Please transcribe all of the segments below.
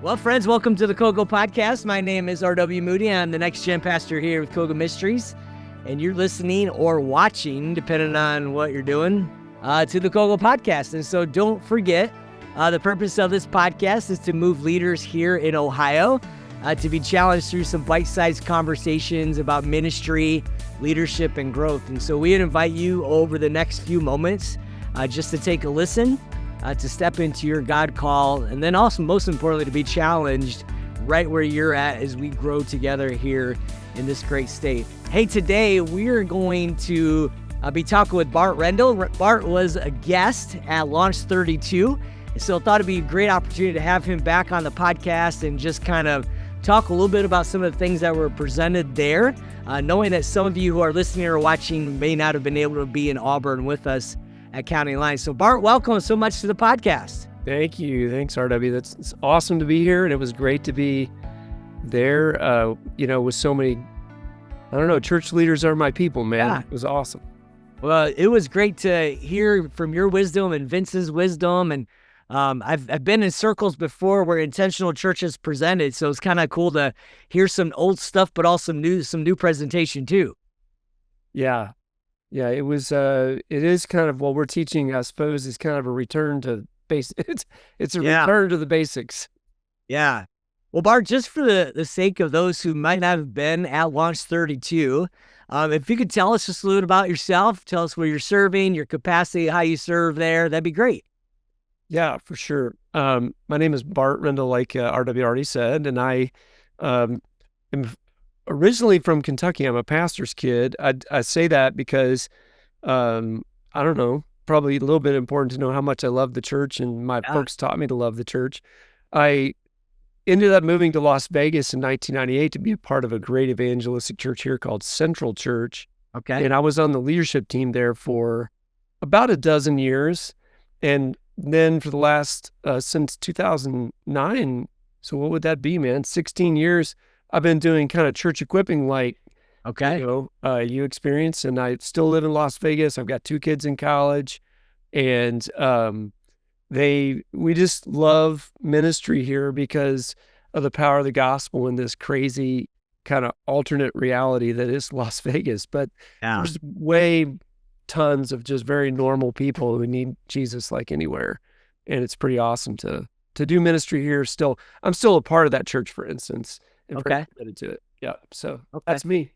Well, friends, welcome to the COGO Podcast. My name is R.W. Moody. I'm the next gen pastor here with COGO Ministries, and you're listening or watching, depending on what you're doing, to the COGO Podcast. And so don't forget, the purpose of this podcast is to move leaders here in Ohio to be challenged through some bite-sized conversations about ministry, leadership, and growth. And so we invite you over the next few moments just to take a listen, to step into your God call, and then also, most importantly, to be challenged right where you're at as we grow together here in this great state. Hey, today we are going to be talking with Bart Rendel. Bart was a guest at Launch 32, and so I thought it'd be a great opportunity to have him back on the podcast and just kind of talk a little bit about some of the things that were presented there, knowing that some of you who are listening or watching may not have been able to be in Auburn with us at County Line. So Bart, welcome so much to the podcast. Thank you. Thanks, RW. It's awesome to be here, and it was great to be there, with so many, church leaders are my people, man. Yeah. It was awesome. Well, it was great to hear from your wisdom and Vince's wisdom, and I've been in circles before where intentional churches presented, so it's kind of cool to hear some old stuff, but also some new presentation too. Yeah. Yeah, it is kind of what we're teaching, I suppose, is kind of a return to basics. It's a return to the basics. Yeah. Well, Bart, just for the sake of those who might not have been at Launch 32, if you could tell us just a little bit about yourself, tell us where you're serving, your capacity, how you serve there, that'd be great. Yeah, for sure. My name is Bart Rendel, like RW already said, and I am originally from Kentucky. I'm a pastor's kid. I say that because, probably a little bit important to know how much I love the church, and my folks taught me to love the church. I ended up moving to Las Vegas in 1998 to be a part of a great evangelistic church here called Central Church. Okay. And I was on the leadership team there for about a dozen years. And then for the last, since 2009, so what would that be, man? 16 years, I've been doing kind of church equipping like, you experience, and I still live in Las Vegas. I've got 2 kids in college, and we just love ministry here because of the power of the gospel in this crazy kind of alternate reality that is Las Vegas. But there's tons of just very normal people who need Jesus like anywhere, and it's pretty awesome to do ministry here. Still, I'm still a part of that church, for instance. And very committed to it. Yeah. So that's me.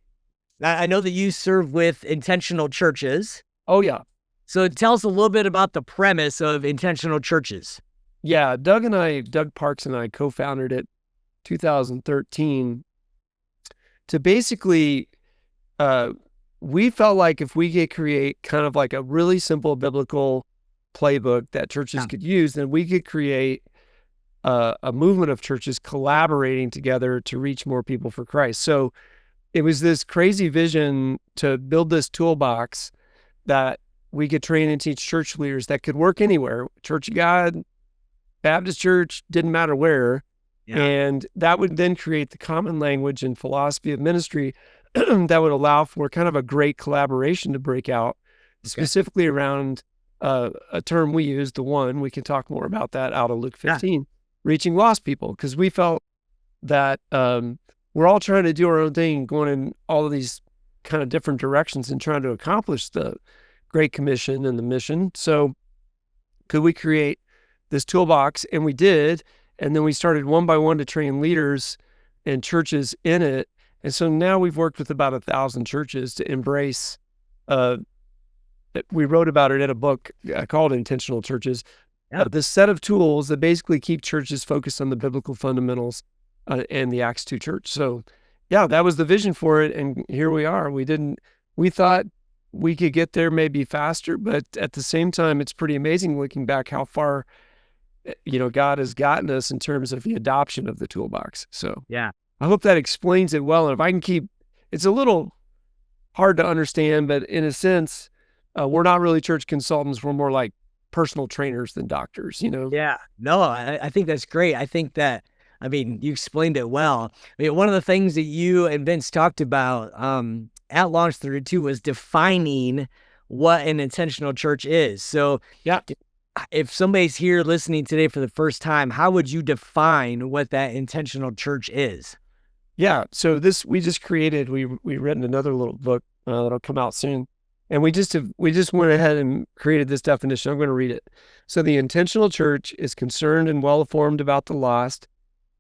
I know that you serve with intentional churches. Oh, yeah. So tell us a little bit about the premise of intentional churches. Yeah. Doug Parks and I co-founded it 2013 to basically, we felt like if we could create kind of like a really simple biblical playbook that churches could use, then we could create a movement of churches collaborating together to reach more people for Christ. So it was this crazy vision to build this toolbox that we could train and teach church leaders that could work anywhere, Church of God, Baptist church, didn't matter where. Yeah. And that would then create the common language and philosophy of ministry that would allow for kind of a great collaboration to break out, specifically around a term we use, the one. We can talk more about that out of Luke 15. Reaching lost people, because we felt that we're all trying to do our own thing, going in all of these kind of different directions and trying to accomplish the Great Commission and the mission. So could we create this toolbox? And we did. And then we started one by one to train leaders and churches in it. And so now we've worked with about 1,000 churches to embrace, we wrote about it in a book called Intentional Churches. This set of tools that basically keep churches focused on the biblical fundamentals and the Acts 2 church. So, that was the vision for it, and here we are. We thought we could get there maybe faster, but at the same time, it's pretty amazing looking back how far, God has gotten us in terms of the adoption of the toolbox. So, I hope that explains it well. And if I can it's a little hard to understand, but in a sense, we're not really church consultants. We're more like personal trainers than doctors, Yeah, no, I think that's great. I think that, you explained it well. One of the things that you and Vince talked about at Launch 32 was defining what an intentional church is. So if somebody's here listening today for the first time, how would you define what that intentional church is? Yeah. So we just created, we written another little book that'll come out soon. And we just went ahead and created this definition. I'm going to read it. So the intentional church is concerned and well-informed about the lost,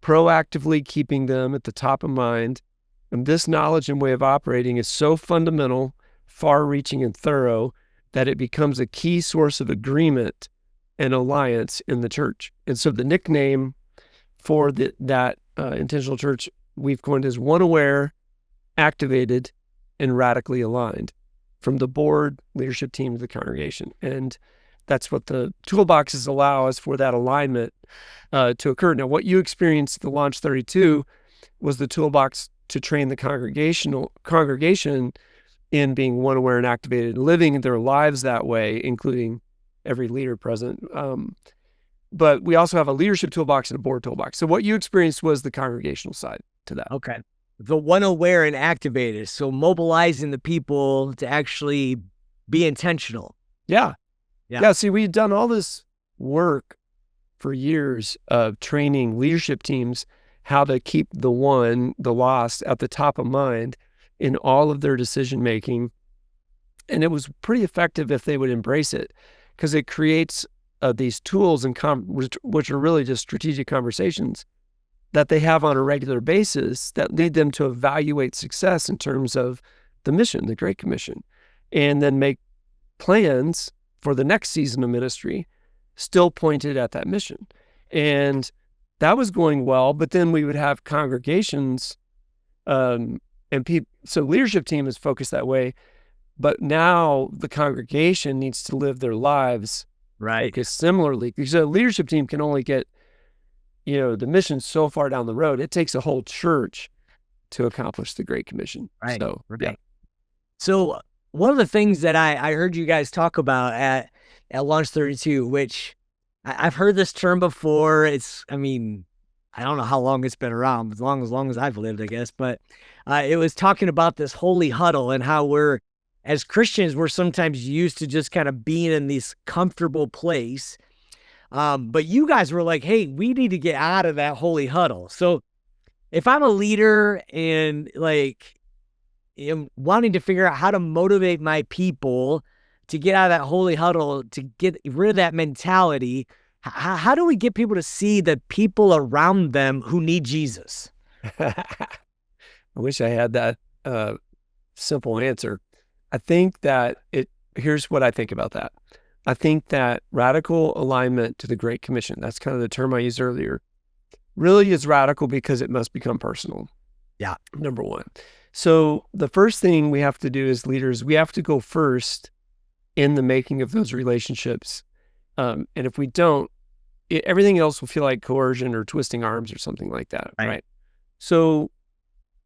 proactively keeping them at the top of mind. And this knowledge and way of operating is so fundamental, far-reaching, and thorough that it becomes a key source of agreement and alliance in the church. And so the nickname for that intentional church we've coined as one aware, activated, and radically aligned, from the board, leadership team to the congregation. And that's what the toolboxes allow us for that alignment to occur. Now, what you experienced at the Launch 32 was the toolbox to train the congregation in being one aware and activated, living their lives that way, including every leader present. But we also have a leadership toolbox and a board toolbox. So what you experienced was the congregational side to that. Okay. The one aware and activated. So mobilizing the people to actually be intentional. Yeah. See, we've done all this work for years of training leadership teams how to keep the lost, at the top of mind in all of their decision making. And it was pretty effective if they would embrace it, because it creates these tools which are really just strategic conversations that they have on a regular basis that lead them to evaluate success in terms of the mission, the Great Commission, and then make plans for the next season of ministry still pointed at that mission. And that was going well, but then we would have congregations and people. So leadership team is focused that way, but now the congregation needs to live their lives focused similarly, because a leadership team can only get the mission so far down the road. It takes a whole church to accomplish the Great Commission. Yeah. So one of the things that I heard you guys talk about at Launch 32, which I've heard this term before. I don't know how long it's been around, as long as I've lived, I guess. But it was talking about this holy huddle and how as Christians, we're sometimes used to just kind of being in this comfortable place. But you guys were like, hey, we need to get out of that holy huddle. So if I'm a leader and am wanting to figure out how to motivate my people to get out of that holy huddle, to get rid of that mentality, how do we get people to see the people around them who need Jesus? I wish I had that simple answer. I think that here's what I think about that. I think that radical alignment to the Great Commission, that's kind of the term I used earlier, really is radical because it must become personal. Yeah. Number one. So the first thing we have to do as leaders, we have to go first in the making of those relationships. And if we don't, everything else will feel like coercion or twisting arms or something like that. Right. So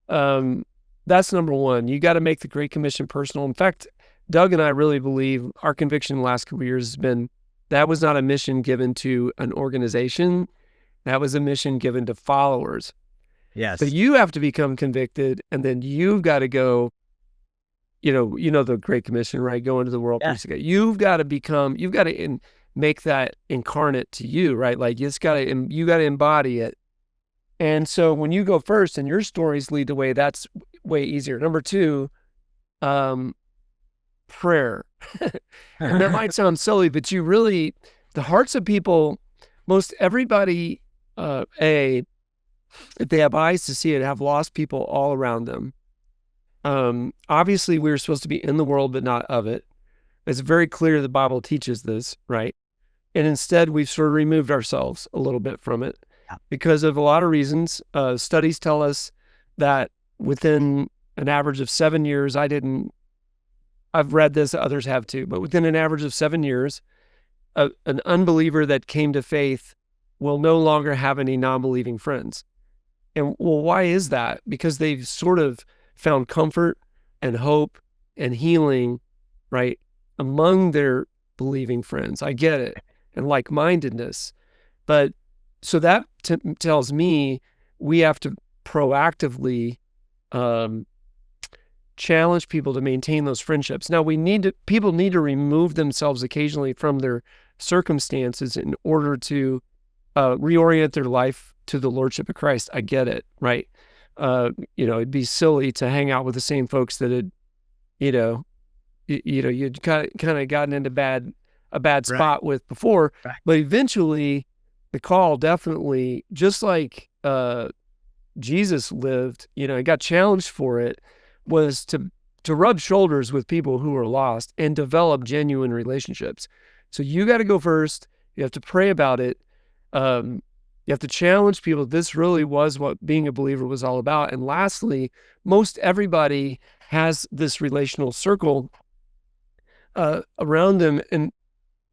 that's number one. You got to make the Great Commission personal. In fact, Doug and I really believe our conviction in the last couple of years has been that was not a mission given to an organization. That was a mission given to followers. Yes. So you have to become convicted, and then you've got to go, the Great Commission, right? Go into the world. Yeah. You've got to make that incarnate to you, right? Like you got to embody it. And so when you go first and your stories lead the way, that's way easier. Number two, prayer. And that might sound silly, but the hearts of people, most everybody, if they have eyes to see it, have lost people all around them. Obviously, we're supposed to be in the world, but not of it. It's very clear the Bible teaches this, right? And instead, we've sort of removed ourselves a little bit from it because of a lot of reasons. Studies tell us that within an average of 7 years, I've read this, others have too, but within an average of 7 years, an unbeliever that came to faith will no longer have any non-believing friends. And well, why is that? Because they've sort of found comfort and hope and healing, right, among their believing friends. I get it. And like-mindedness. But so that tells me we have to proactively challenge people to maintain those friendships. Now people need to remove themselves occasionally from their circumstances in order to reorient their life to the Lordship of Christ. I get it, right? It'd be silly to hang out with the same folks that had, you'd kind of gotten into a bad spot with before. Right. But eventually, the call definitely, just like Jesus lived, he got challenged for it, was to rub shoulders with people who are lost and develop genuine relationships. So you got to go first. You have to pray about it. You have to challenge people. This really was what being a believer was all about. And lastly, most everybody has this relational circle around them, and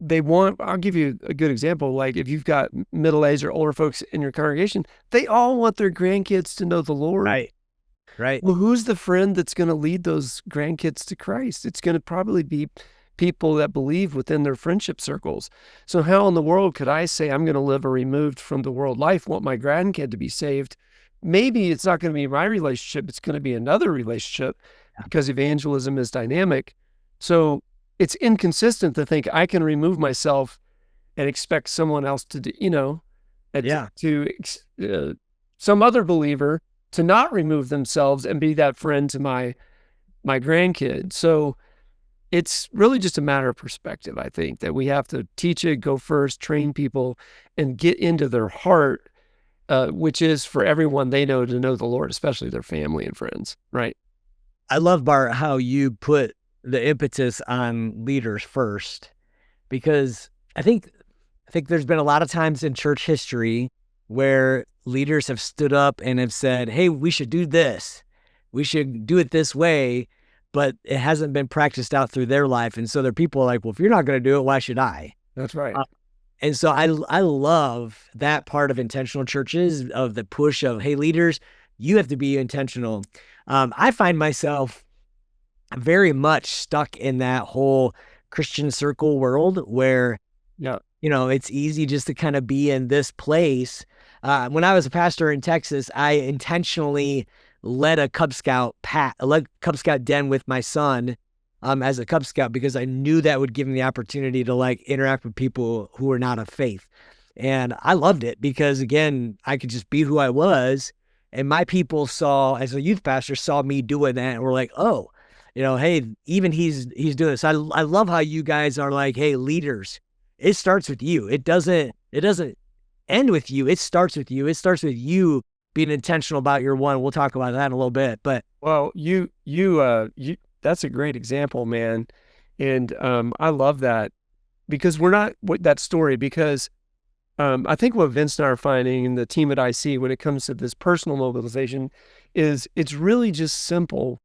I'll give you a good example. Like if you've got middle-aged or older folks in your congregation, they all want their grandkids to know the Lord. Right. Well, who's the friend that's going to lead those grandkids to Christ? It's going to probably be people that believe within their friendship circles. So how in the world could I say I'm going to live a removed from the world life, want my grandkid to be saved? Maybe it's not going to be my relationship. It's going to be another relationship because evangelism is dynamic. So it's inconsistent to think I can remove myself and expect someone else to do, some other believer to not remove themselves and be that friend to my grandkid. So it's really just a matter of perspective. I think that we have to teach it, go first, train people, and get into their heart, which is for everyone they know to know the Lord, especially their family and friends, right? I love, Bart, how you put the impetus on leaders first, because I think there's been a lot of times in church history where leaders have stood up and have said, hey, we should do this. We should do it this way, but it hasn't been practiced out through their life. And so there are people like, well, if you're not going to do it, why should I? That's right. And so I love that part of intentional churches, of the push of, hey, leaders, you have to be intentional. I find myself very much stuck in that whole Christian circle world where, it's easy just to kind of be in this place. When I was a pastor in Texas, I intentionally led a Cub Scout den with my son as a Cub Scout, because I knew that would give him the opportunity to interact with people who were not of faith. And I loved it because, again, I could just be who I was. And my people as a youth pastor, saw me doing that and were like, oh, hey, even he's doing this. I love how you guys are like, hey, leaders, it starts with you. It doesn't end with you. It starts with you. It starts with you being intentional about your one. We'll talk about that in a little bit. But well, you that's a great example, man. And I love that, because we're not that story, because I think what Vince and I are finding, and the team at IC, when it comes to this personal mobilization, is it's really just simple,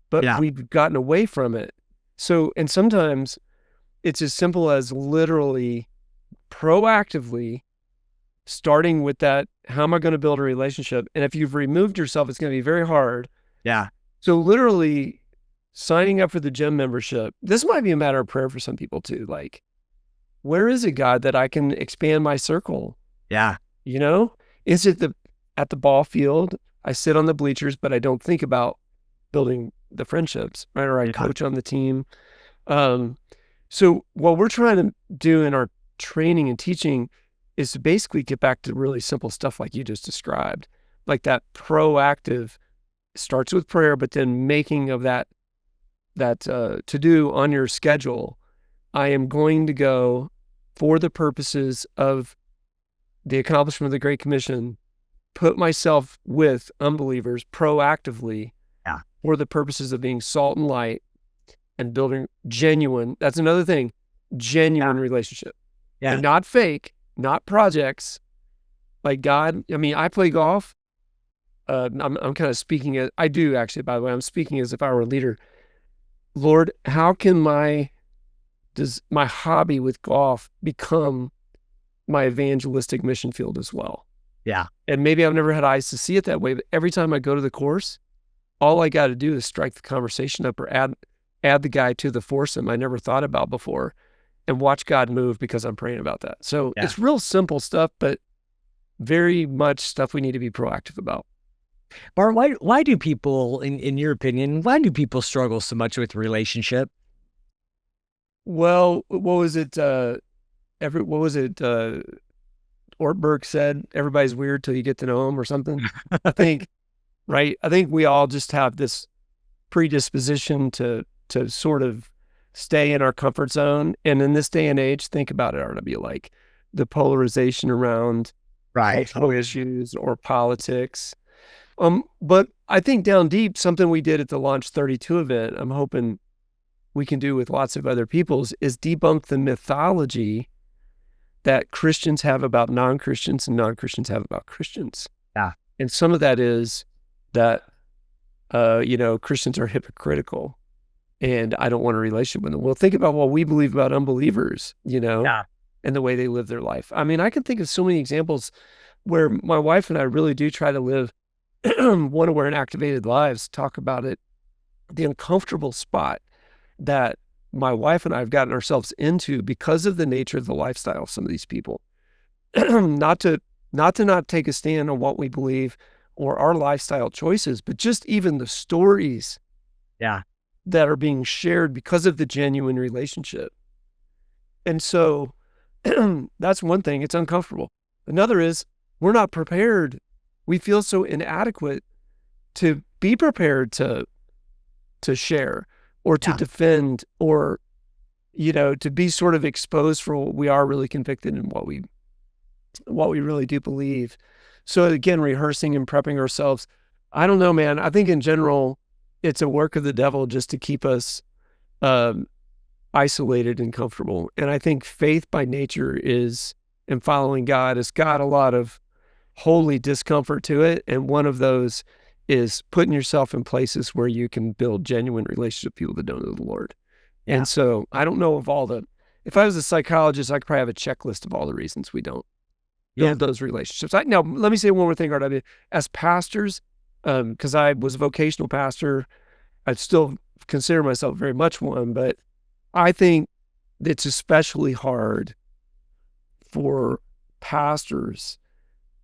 but we've gotten away from it. So, and sometimes it's as simple as literally proactively starting with that, how am I going to build a relationship? And if you've removed yourself, it's going to be very hard. Yeah. So literally signing up for the gym membership, this might be a matter of prayer for some people too. Like, where is it, God, that I can expand my circle? Yeah. Is it at the ball field? I sit on the bleachers, but I don't think about building the friendships, right? Or I coach on the team. So what we're trying to do in our training and teaching is to basically get back to really simple stuff like you just described. Like that proactive starts with prayer, but then making of that to do on your schedule. I am going to go for the purposes of the accomplishment of the Great Commission, put myself with unbelievers proactively for the purposes of being salt and light and building genuine, that's another thing, genuine relationship. Yeah. And not fake, not projects. Like God, I mean, I play golf. I'm kind of speaking as, I do actually, by the way, I'm speaking as if I were a leader. Lord, how can does my hobby with golf become my evangelistic mission field as well? Yeah. And maybe I've never had eyes to see it that way, but every time I go to the course, all I got to do is strike the conversation up or add the guy to the foursome I never thought about before, and watch God move because I'm praying about that. So it's real simple stuff, but very much stuff we need to be proactive about. Bart, why do people, in your opinion, why do people struggle so much with relationship? Well, what was it? what was it? Ortberg said, everybody's weird till you get to know them or something. I think, right? I think we all just have this predisposition to sort of stay in our comfort zone. And in this day and age, think about it, RW, like the polarization around cultural issues or politics. But I think down deep, something we did at the Launch 32 event, I'm hoping we can do with lots of other people's, is debunk the mythology that Christians have about non-Christians and non-Christians have about Christians. Yeah. And some of that is that, Christians are hypocritical and I don't want a relationship with them. Well, think about what we believe about unbelievers, and the way they live their life. I mean, I can think of so many examples where my wife and I really do try to live one-aware and activated lives, talk about it, the uncomfortable spot that my wife and I have gotten ourselves into because of the nature of the lifestyle of some of these people. not to not take a stand on what we believe or our lifestyle choices, but just even the stories that are being shared because of the genuine relationship. And so that's one thing. It's uncomfortable. Another is we're not prepared. We feel so inadequate to be prepared to share or to defend or, to be sort of exposed for what we are really convicted in, what we really do believe. So again, rehearsing and prepping ourselves. I don't know, man. I think in general, it's a work of the devil just to keep us isolated and comfortable. And I think faith by nature and following God has got a lot of holy discomfort to it. And one of those is putting yourself in places where you can build genuine relationships with people that don't know the Lord. Yeah. And so I don't know if I was a psychologist, I could probably have a checklist of all the reasons we don't build those relationships. Now, let me say one more thing, RW. As pastors, because I was a vocational pastor, I still consider myself very much one, but I think it's especially hard for pastors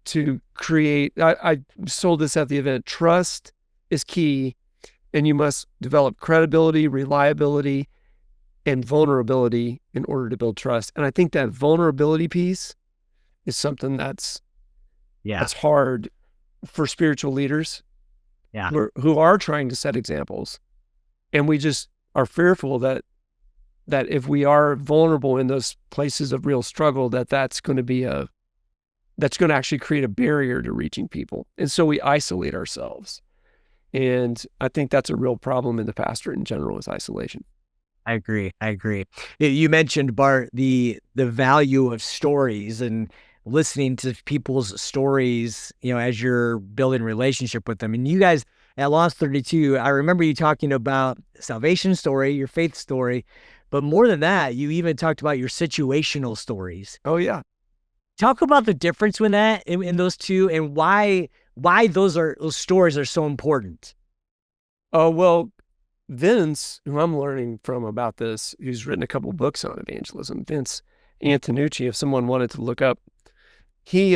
to create. I sold this at the event. Trust is key, and you must develop credibility, reliability, and vulnerability in order to build trust. And I think that vulnerability piece is something that's hard for spiritual leaders who are trying to set examples. And we just are fearful that if we are vulnerable in those places of real struggle, that's going to actually create a barrier to reaching people. And so we isolate ourselves. And I think that's a real problem in the pastorate in general, is isolation. I agree. You mentioned, Bart, the value of stories and listening to people's stories, as you're building a relationship with them. And you guys at Launch 32, I remember you talking about salvation story, your faith story, but more than that, you even talked about your situational stories. Oh, yeah. Talk about the difference with that in those two, and why those stories are so important. Oh, well, Vince, who I'm learning from about this, who's written a couple books on evangelism, Vince Antonucci, if someone wanted to look up, he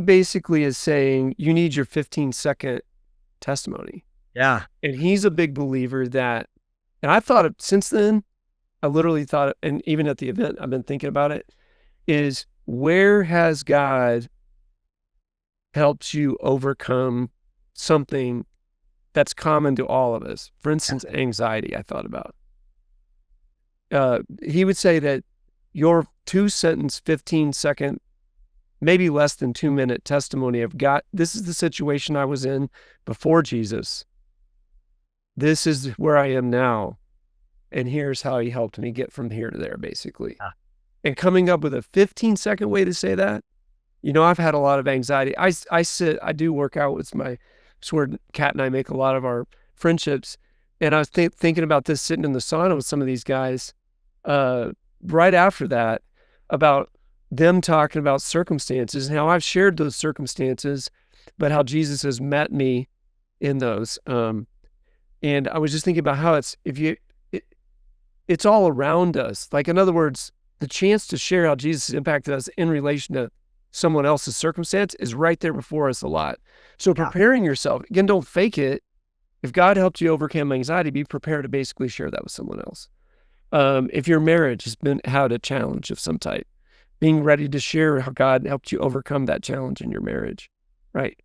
basically is saying you need your 15-second testimony. Yeah. And he's a big believer that, and I've thought since then, I literally thought, and even at the event, I've been thinking about it, is where has God helped you overcome something that's common to all of us? For instance, anxiety, I thought about. He would say that your 2-sentence, 15-second, maybe less than 2-minute testimony of God, this is the situation I was in before Jesus. This is where I am now. And here's how he helped me get from here to there, basically. And coming up with a 15-second way to say that, I've had a lot of anxiety. I do work out with it's where Kat and I make a lot of our friendships. And I was thinking about this sitting in the sauna with some of these guys right after that, about them talking about circumstances and how I've shared those circumstances, but how Jesus has met me in those. And I was just thinking about how it's all around us. Like, in other words, the chance to share how Jesus has impacted us in relation to someone else's circumstance is right there before us a lot. So preparing yourself, again, don't fake it. If God helped you overcome anxiety, be prepared to basically share that with someone else. If your marriage has had a challenge of some type, being ready to share how God helped you overcome that challenge in your marriage, right?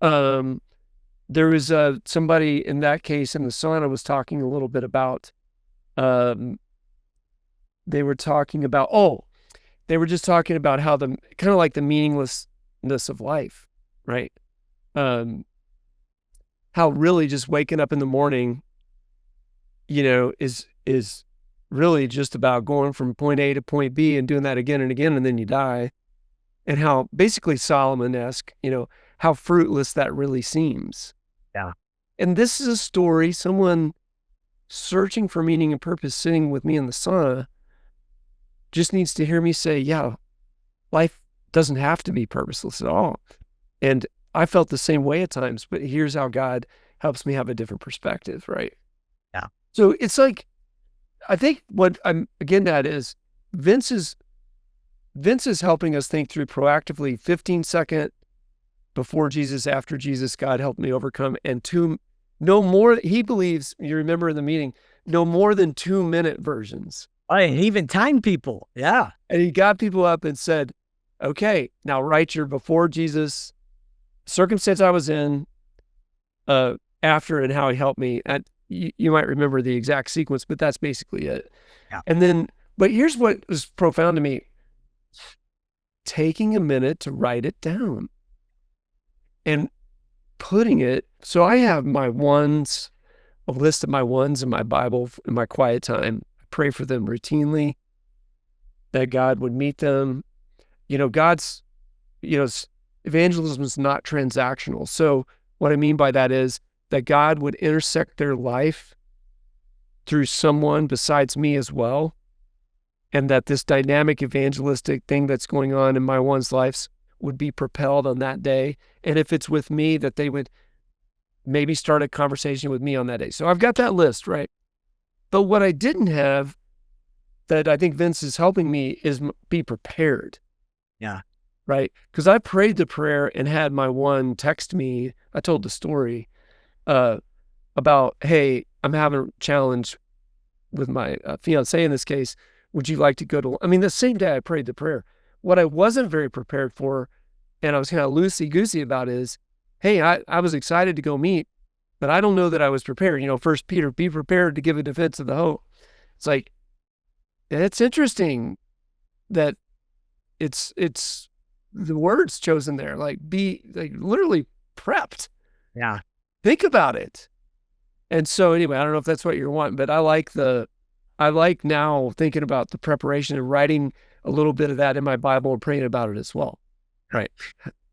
There was somebody in that case in the sauna was talking a little bit about, they were just talking about how kind of like the meaninglessness of life, right? How really just waking up in the morning, is really just about going from point A to point B and doing that again and again, and then you die. And how basically Solomon-esque, how fruitless that really seems. Yeah. And this is a story, someone searching for meaning and purpose sitting with me in the sauna just needs to hear me say, yeah, life doesn't have to be purposeless at all. And I felt the same way at times, but here's how God helps me have a different perspective, right? Yeah. So it's like, I think what I'm getting at is Vince is helping us think through proactively 15-second before Jesus, after Jesus, God helped me overcome, and no more, he believes, you remember in the meeting, no more than 2-minute versions. Oh, and he even timed people. Yeah. And he got people up and said, okay, now write your before Jesus, circumstance I was in, after, and how he helped me. And you might remember the exact sequence, but that's basically it. Yeah. And then, but here's what was profound to me. Taking a minute to write it down and putting it, so I have a list of my ones in my Bible in my quiet time. I pray for them routinely, that God would meet them. God's, evangelism is not transactional. So what I mean by that is that God would intersect their life through someone besides me as well. And that this dynamic evangelistic thing that's going on in my one's lives would be propelled on that day. And if it's with me, that they would maybe start a conversation with me on that day. So I've got that list, right? But what I didn't have, that I think Vince is helping me, is be prepared. Yeah. Right? Because I prayed the prayer and had my one text me. I told the story about, hey, I'm having a challenge with my fiance in this case. Would you like to go to, the same day I prayed the prayer. What I wasn't very prepared for, and I was kind of loosey-goosey about, is, hey, I was excited to go meet, but I don't know that I was prepared. 1 Peter, be prepared to give a defense of the hope. It's like, it's interesting that it's the words chosen there, be literally prepped. Yeah. Think about it. And so anyway, I don't know if that's what you're wanting, but I like now thinking about the preparation and writing a little bit of that in my Bible and praying about it as well. Right.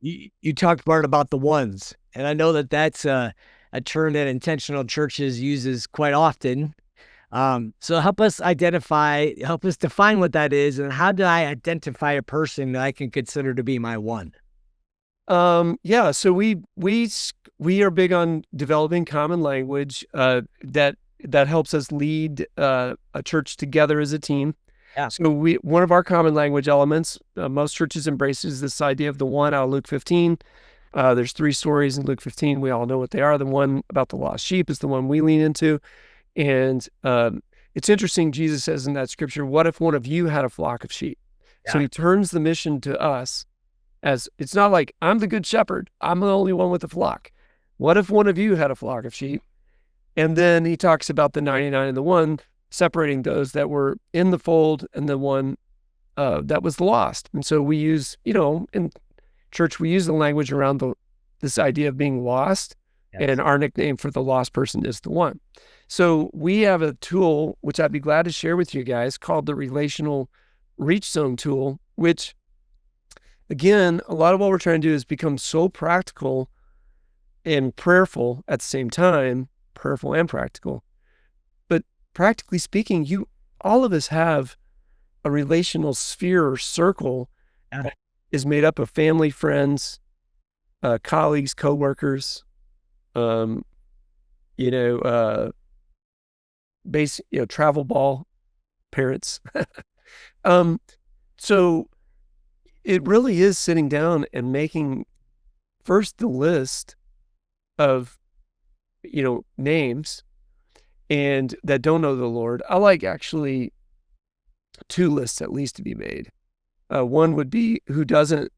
You talked, Bart, about the ones, and I know that that's a term that Intentional Churches uses quite often. So help us define what that is, and how do I identify a person that I can consider to be my one? Yeah. So we are big on developing common language that helps us lead a church together as a team. Yeah. So one of our common language elements, most churches embraces this idea of the one out of Luke 15. There's 3 stories in Luke 15. We all know what they are. The one about the lost sheep is the one we lean into. And it's interesting, Jesus says in that scripture, what if one of you had a flock of sheep? Yeah. So he turns the mission to us, as it's not like I'm the good shepherd, I'm the only one with the flock. What if one of you had a flock of sheep? And then he talks about the 99 and the one, separating those that were in the fold and the one that was lost. And so we use, in church, we use the language around this idea of being lost. Yes. And our nickname for the lost person is the one. So we have a tool, which I'd be glad to share with you guys, called the Relational Reach Zone tool, which, again, a lot of what we're trying to do is become so practical and prayerful at the same time, prayerful and practical. But practically speaking, all of us have a relational sphere or circle that is made up of family, friends, colleagues, coworkers, travel ball, parents. So it really is sitting down and making first the list of, names, and that don't know the Lord, I like actually 2 lists at least to be made. One would be who doesn't,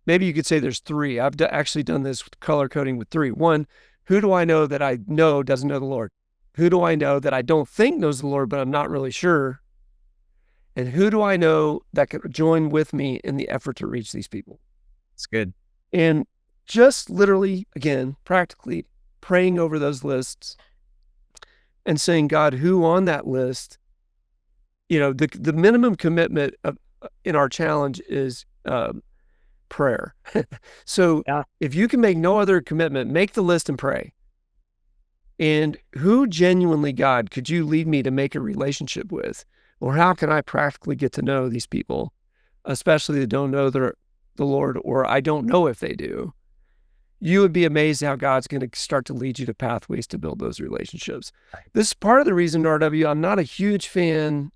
maybe you could say there's 3. I've actually done this color coding with 3. 1, who do I know that I know doesn't know the Lord? Who do I know that I don't think knows the Lord, but I'm not really sure? And who do I know that could join with me in the effort to reach these people? It's good. And just literally, again, practically praying over those lists and saying, God, who on that list, the minimum commitment in our challenge is prayer. So if you can make no other commitment, make the list and pray. And who genuinely, God, could you lead me to make a relationship with? Or how can I practically get to know these people, especially that don't know the Lord, or I don't know if they do? You would be amazed how God's going to start to lead you to pathways to build those relationships. This is part of the reason, RW, I'm not a huge fan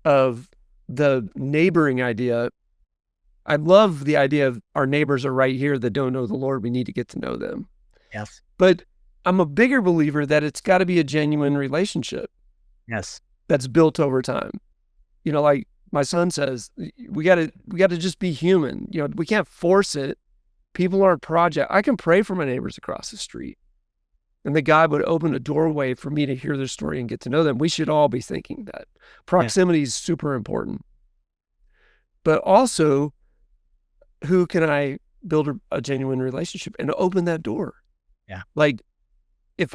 of the neighboring idea. I love the idea of our neighbors are right here that don't know the Lord. We need to get to know them. Yes. But I'm a bigger believer that it's got to be a genuine relationship. Yes. That's built over time. Like my son says, we got to just be human. We can't force it. People aren't project. I can pray for my neighbors across the street, and that God would open a doorway for me to hear their story and get to know them. We should all be thinking that. Proximity is super important. But also, who can I build a genuine relationship and open that door? Yeah. Like, if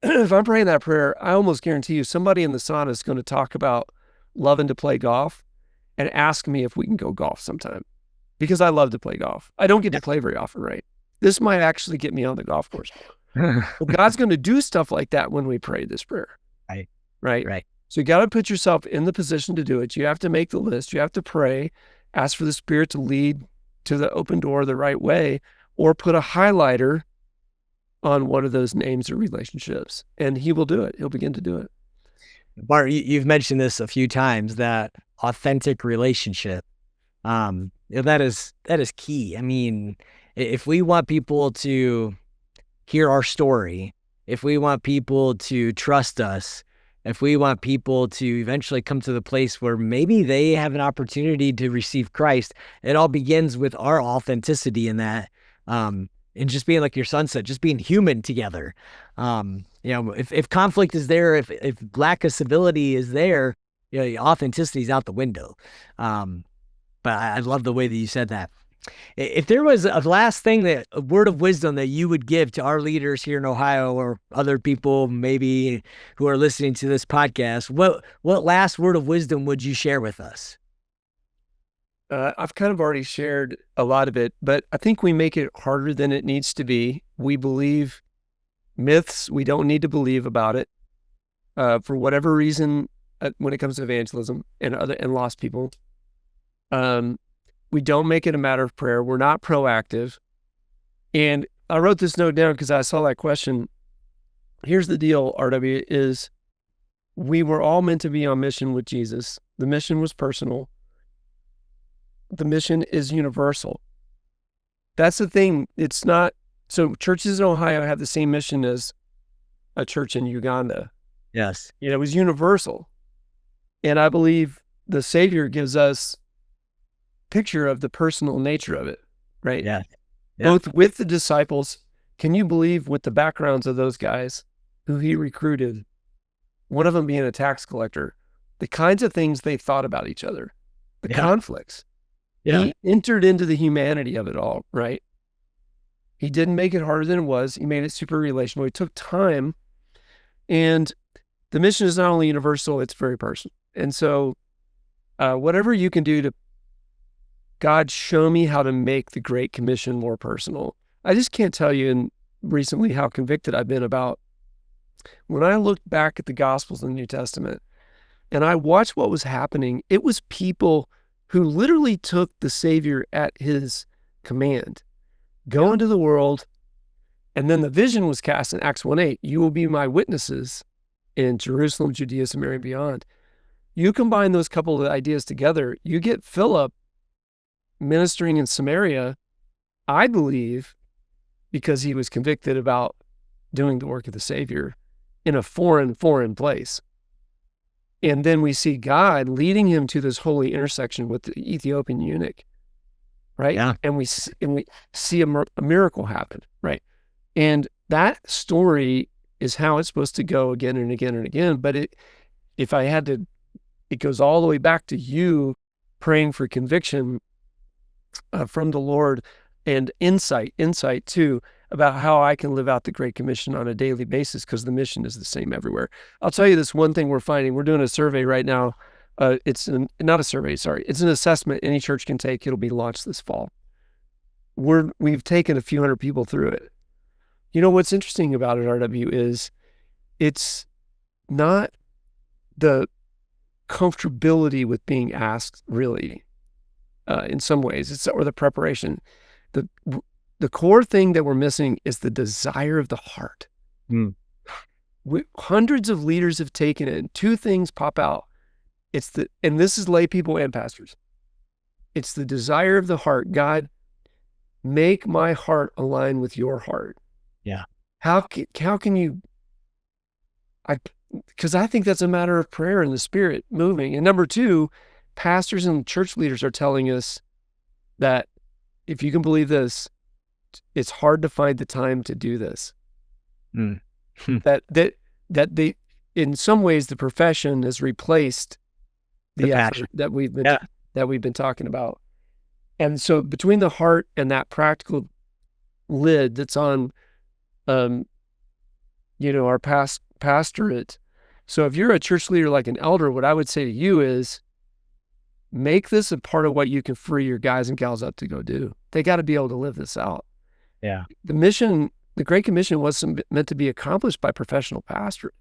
I'm praying that prayer, I almost guarantee you somebody in the sauna is going to talk about loving to play golf and ask me if we can go golf sometime, because I love to play golf. I don't get to play very often, right? This might actually get me on the golf course. Well, God's going to do stuff like that when we pray this prayer. Right. So you got to put yourself in the position to do it. You have to make the list. You have to pray, ask for the Spirit to lead to the open door the right way, or put a highlighter on one of those names or relationships, and he will do it. He'll begin to do it. Bart, you've mentioned this a few times, that authentic relationship. That is key. I mean, if we want people to hear our story, if we want people to trust us, if we want people to eventually come to the place where maybe they have an opportunity to receive Christ, it all begins with our authenticity in that. And just being, like your son said, just being human together. If conflict is there, if lack of civility is there, authenticity is out the window. But I love the way that you said that. If there was a last thing, a word of wisdom that you would give to our leaders here in Ohio, or other people maybe who are listening to this podcast, what last word of wisdom would you share with us? I've kind of already shared a lot of it, but I think we make it harder than it needs to be. We believe myths we don't need to believe about it. For whatever reason, when it comes to evangelism and lost people, we don't make it a matter of prayer. We're not proactive. And I wrote this note down because I saw that question. Here's the deal, RW, is we were all meant to be on mission with Jesus. The mission was personal. The mission is universal. That's the thing. It's not, so churches in Ohio have the same mission as a church in Uganda. Yes. It was universal. And I believe the Savior gives us a picture of the personal nature of it, right? Yeah. Both with the disciples. Can you believe with the backgrounds of those guys who he recruited, one of them being a tax collector, the kinds of things they thought about each other, the conflicts. Yeah. He entered into the humanity of it all, right? He didn't make it harder than it was. He made it super relational. He took time, and the mission is not only universal, it's very personal. And so whatever you can do to, God, show me how to make the Great Commission more personal. I just can't tell you recently how convicted I've been about when I looked back at the Gospels in the New Testament and I watched what was happening. It was people who literally took the Savior at his command. Go into the world, and then the vision was cast in Acts 1:8. You will be my witnesses in Jerusalem, Judea, Samaria, and beyond. You combine those couple of ideas together, you get Philip ministering in Samaria, I believe, because he was convicted about doing the work of the Savior. in a foreign place. And then we see God leading him to this holy intersection with the Ethiopian eunuch, right? Yeah. And we see a miracle happen, right? And that story is how it's supposed to go again and again and again. But it goes all the way back to you praying for conviction from the Lord and insight too, about how I can live out the Great Commission on a daily basis, because the mission is the same everywhere. I'll tell you this one thing we're finding. We're doing a survey right now. It's not a survey, sorry. It's an assessment any church can take. It'll be launched this fall. We've taken a few hundred people through it. You know, what's interesting about it, RW, is it's not the comfortability with being asked, really, in some ways, or the preparation. The core thing that we're missing is the desire of the heart. Hundreds of leaders have taken it, and two things pop out. And this is lay people and pastors. It's the desire of the heart. God, make my heart align with your heart. Yeah. How can you? Because I think that's a matter of prayer and the Spirit moving. And number two, pastors and church leaders are telling us that, if you can believe this, it's hard to find the time to do this. that they, in some ways, the profession has replaced the effort that we've been talking about. And so between the heart and that practical lid that's on, our pastorate. So if you're a church leader like an elder, what I would say to you is, make this a part of what you can free your guys and gals up to go do. They got to be able to live this out. Yeah. The mission, the Great Commission, wasn't meant to be accomplished by professional pastorate.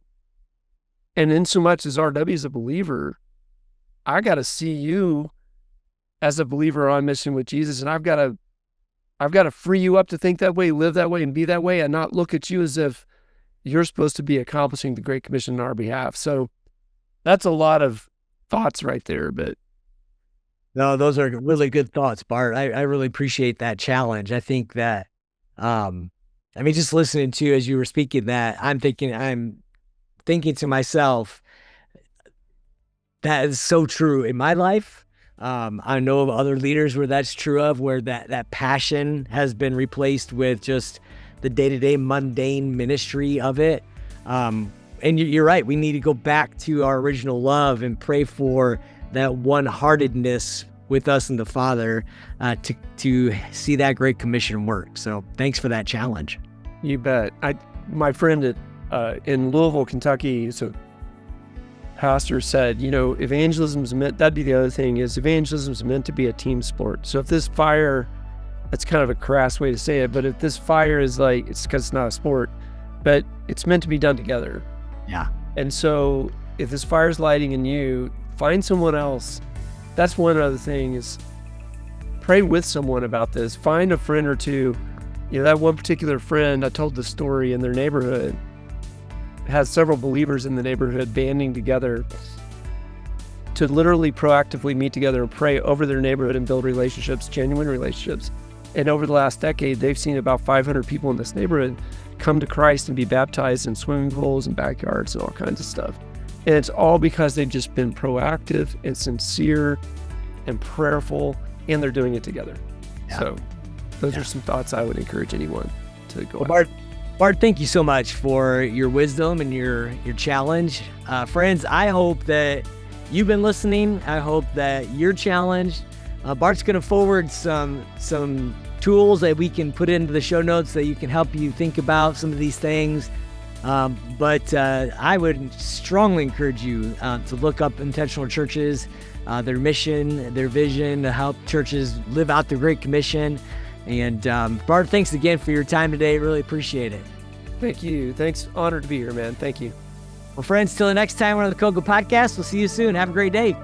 And in so much as RW is a believer, I got to see you as a believer on mission with Jesus, and I've got to free you up to think that way, live that way, and be that way, and not look at you as if you're supposed to be accomplishing the Great Commission on our behalf. So that's a lot of thoughts right there, but. No, those are really good thoughts, Bart. I really appreciate that challenge. I think that, just listening to you as you were speaking that, I'm thinking to myself, that is so true in my life. I know of other leaders where that's true of, where that passion has been replaced with just the day-to-day mundane ministry of it. And you're right. We need to go back to our original love and pray for that one-heartedness with us and the Father to see that Great Commission work. So thanks for that challenge. You bet. My friend in Louisville, Kentucky, so pastor said, evangelism's meant, that'd be the other thing, is evangelism's meant to be a team sport. So if this fire, that's kind of a crass way to say it, but if this fire is it's because it's not a sport, but it's meant to be done together. Yeah. And so if this fire's lighting in you, find someone else. That's one other thing, is pray with someone about this. Find a friend or two. That one particular friend, I told the story, in their neighborhood, has several believers in the neighborhood banding together to literally proactively meet together and pray over their neighborhood and build relationships, genuine relationships. And over the last decade, they've seen about 500 people in this neighborhood come to Christ and be baptized in swimming pools and backyards and all kinds of stuff. And it's all because they've just been proactive and sincere and prayerful, and they're doing it together. Yeah. So those are some thoughts I would encourage anyone to go Bart, thank you so much for your wisdom and your challenge. Friends, I hope that you've been listening. I hope that you're challenged. Bart's going to forward some tools that we can put into the show notes that you can help you think about some of these things. But I would strongly encourage you to look up intentional churches, their mission, their vision to help churches live out the Great Commission. And Bart, thanks again for your time today. Really appreciate it. Thank you. Thanks. Honored to be here, man. Thank you. Well, friends, till the next time we're on the COGO Podcast, we'll see you soon. Have a great day.